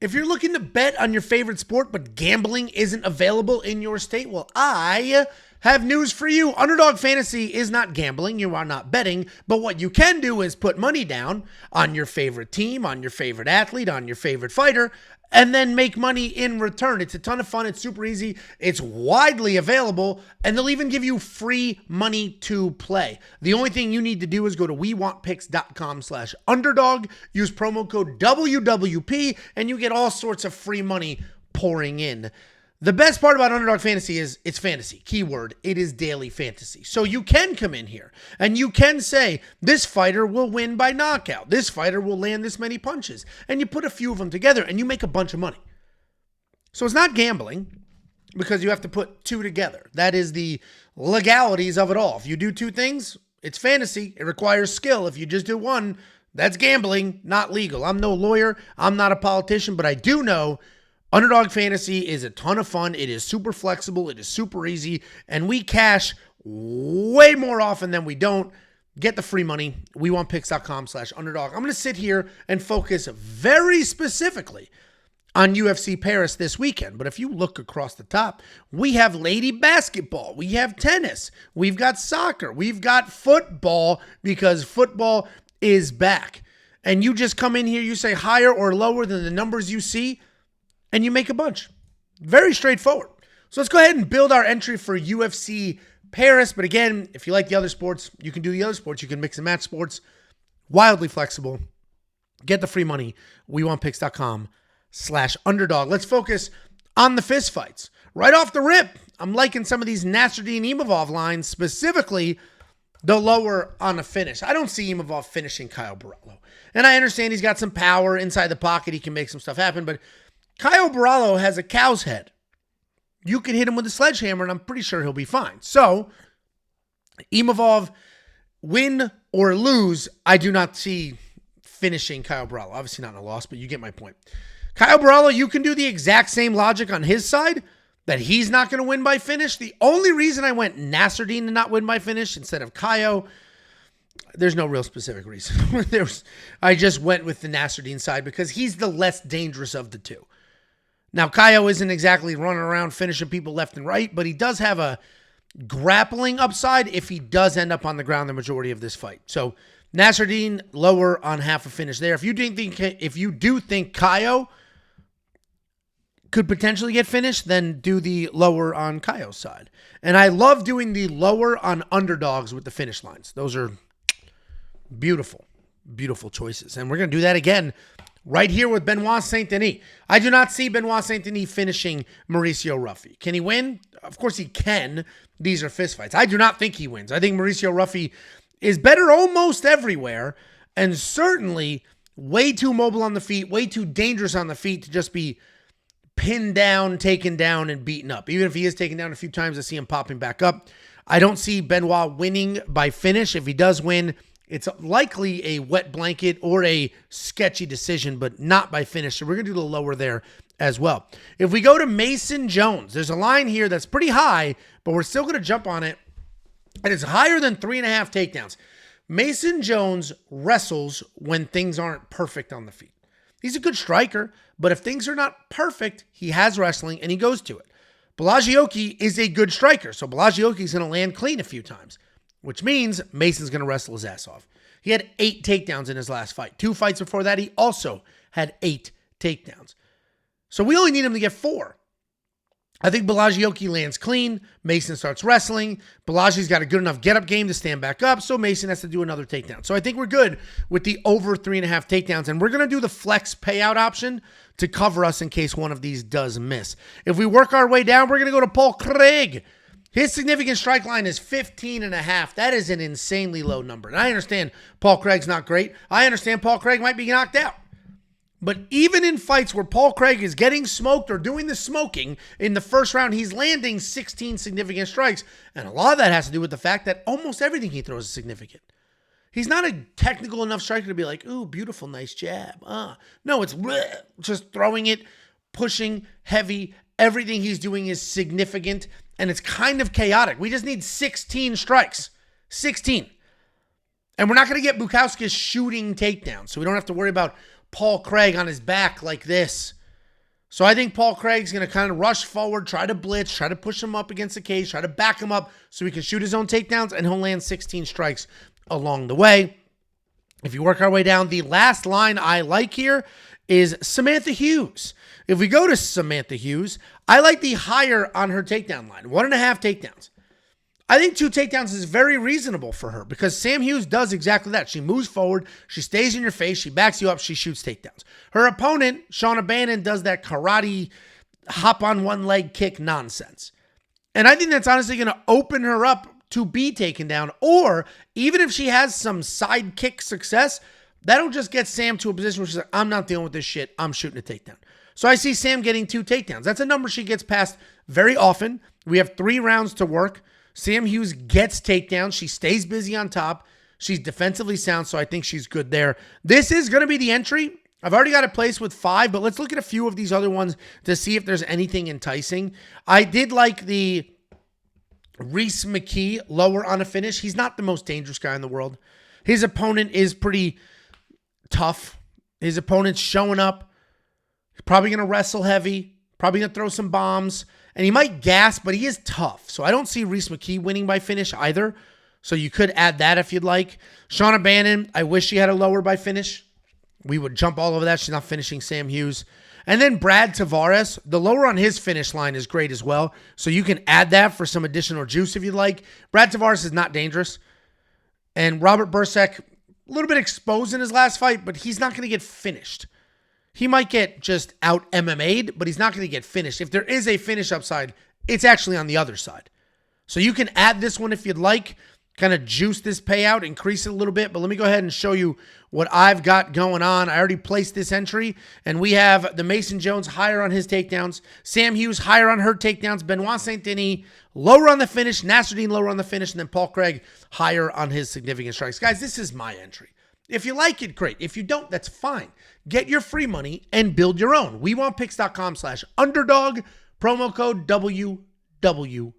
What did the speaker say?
If you're looking to bet on your favorite sport, but gambling isn't available in your state, well, I have news for you. Underdog Fantasy is not gambling. You are not betting. But what you can do is put money down on your favorite team, on your favorite athlete, on your favorite fighter, and then make money in return. It's a ton of fun. It's super easy. It's widely available, and they'll even give you free money to play. The only thing you need to do is go to wewantpicks.com/underdog, use promo code WWP, and you get all sorts of free money pouring in. The best part about Underdog Fantasy is it's fantasy. Keyword, it is daily fantasy. So you can come in here and you can say, this fighter will win by knockout. This fighter will land this many punches. And you put a few of them together and you make a bunch of money. So it's not gambling because you have to put two together. That is the legalities of it all. If you do two things, it's fantasy. It requires skill. If you just do one, that's gambling, not legal. I'm no lawyer. I'm not a politician, but I do know Underdog Fantasy is a ton of fun. It is super flexible. It is super easy. And we cash way more often than we don't. Get the free money. WeWantPicks.com/underdog. I'm going to sit here and focus very specifically on UFC Paris this weekend. But if you look across the top, we have lady basketball. We have tennis. We've got soccer. We've got football because football is back. And you just come in here, you say higher or lower than the numbers you see, and you make a bunch. Very straightforward. So let's go ahead and build our entry for UFC Paris. But again, if you like the other sports, you can do the other sports. You can mix and match sports. Wildly flexible. Get the free money. WeWantPicks.com/underdog. Let's focus on the fist fights. Right off the rip, I'm liking some of these Nasruddin Imavov lines, specifically the lower on a finish. I don't see Imavov finishing Kyle Borralho. And I understand he's got some power inside the pocket. He can make some stuff happen, but Kyle Borralho has a cow's head. You can hit him with a sledgehammer, and I'm pretty sure he'll be fine. So, Imavov, win or lose, I do not see finishing Kyle Borralho. Obviously not in a loss, but you get my point. Kyle Borralho, you can do the exact same logic on his side, that he's not going to win by finish. The only reason I went Nasruddin to not win by finish instead of Kyle, there's no real specific reason. I just went with the Nasruddin side because he's the less dangerous of the two. Now, Kaio isn't exactly running around finishing people left and right, but he does have a grappling upside if he does end up on the ground the majority of this fight. So, Nasruddin, lower on half a finish there. If you do think Kaio could potentially get finished, then do the lower on Kaio's side. And I love doing the lower on underdogs with the finish lines. Those are beautiful, beautiful choices. And we're going to do that again right here with Benoit Saint-Denis. I do not see Benoit Saint-Denis finishing Mauricio Ruffi. Can he win? Of course he can. These are fistfights. I do not think he wins. I think Mauricio Ruffi is better almost everywhere and certainly way too mobile on the feet, way too dangerous on the feet to just be pinned down, taken down, and beaten up. Even if he is taken down a few times, I see him popping back up. I don't see Benoit winning by finish. If he does win, it's likely a wet blanket or a sketchy decision, but not by finish. So we're going to do the lower there as well. If we go to Mason Jones, there's a line here that's pretty high, but we're still going to jump on it. And it's higher than 3.5 takedowns. Mason Jones wrestles when things aren't perfect on the feet. He's a good striker, but if things are not perfect, he has wrestling and he goes to it. Borralho is a good striker, so Borralho is going to land clean a few times, which means Mason's going to wrestle his ass off. He had 8 takedowns in his last fight. 2 fights before that, he also had 8 takedowns. So we only need him to get 4. I think Borralho lands clean. Mason starts wrestling. Borralho's got a good enough get-up game to stand back up, so Mason has to do another takedown. So I think we're good with the over 3.5 takedowns, and we're going to do the flex payout option to cover us in case one of these does miss. If we work our way down, we're going to go to Paul Craig. His significant strike line is 15.5. That is an insanely low number. And I understand Paul Craig's not great. I understand Paul Craig might be knocked out. But even in fights where Paul Craig is getting smoked or doing the smoking in the first round, he's landing 16 significant strikes. And a lot of that has to do with the fact that almost everything he throws is significant. He's not a technical enough striker to be like, ooh, beautiful, nice jab. No, it's just throwing it, pushing, heavy. Everything he's doing is significant, and it's kind of chaotic. We just need 16 strikes. 16. And we're not going to get Bukauskas shooting takedowns, so we don't have to worry about Paul Craig on his back like this, So I think Paul Craig's going to kind of rush forward, try to blitz, try to push him up against the cage, try to back him up so he can shoot his own takedowns, and he'll land 16 strikes along the way. If you work our way down, the last line I like here is Samantha Hughes. If we go to Samantha Hughes, I like the higher on her takedown line, 1.5 takedowns. I think 2 takedowns is very reasonable for her because Sam Hughes does exactly that. She moves forward, she stays in your face, she backs you up, she shoots takedowns. Her opponent, Shauna Bannon, does that karate hop on one leg kick nonsense. And I think that's honestly going to open her up to be taken down, or even if she has some side kick success, that'll just get Sam to a position where she's like, I'm not dealing with this shit, I'm shooting a takedown. So I see Sam getting 2 takedowns. That's a number she gets past very often. We have 3 rounds to work. Sam Hughes gets takedowns. She stays busy on top. She's defensively sound, so I think she's good there. This is going to be the entry. I've already got a place with 5, but let's look at a few of these other ones to see if there's anything enticing. I did like the Reese McKee lower on a finish. He's not the most dangerous guy in the world. His opponent is pretty tough. His opponent's showing up. He's probably going to wrestle heavy, probably going to throw some bombs, and he might gas, but he is tough. So I don't see Reese McKee winning by finish either. So you could add that if you'd like. Shauna Bannon, I wish she had a lower by finish. We would jump all over that. She's not finishing Sam Hughes. And then Brad Tavares, the lower on his finish line is great as well. So you can add that for some additional juice if you'd like. Brad Tavares is not dangerous. And Robert Bryczek, a little bit exposed in his last fight, but he's not going to get finished. He might get just out MMA'd, but he's not going to get finished. If there is a finish upside, it's actually on the other side. So you can add this one if you'd like, kind of juice this payout, increase it a little bit. But let me go ahead and show you what I've got going on. I already placed this entry, and we have the Mason Jones higher on his takedowns, Sam Hughes higher on her takedowns, Benoit Saint-Denis lower on the finish, Nasruddin lower on the finish, and then Paul Craig higher on his significant strikes. Guys, this is my entry. If you like it, great. If you don't, that's fine. Get your free money and build your own. WeWantPicks.com/underdog, promo code WWP.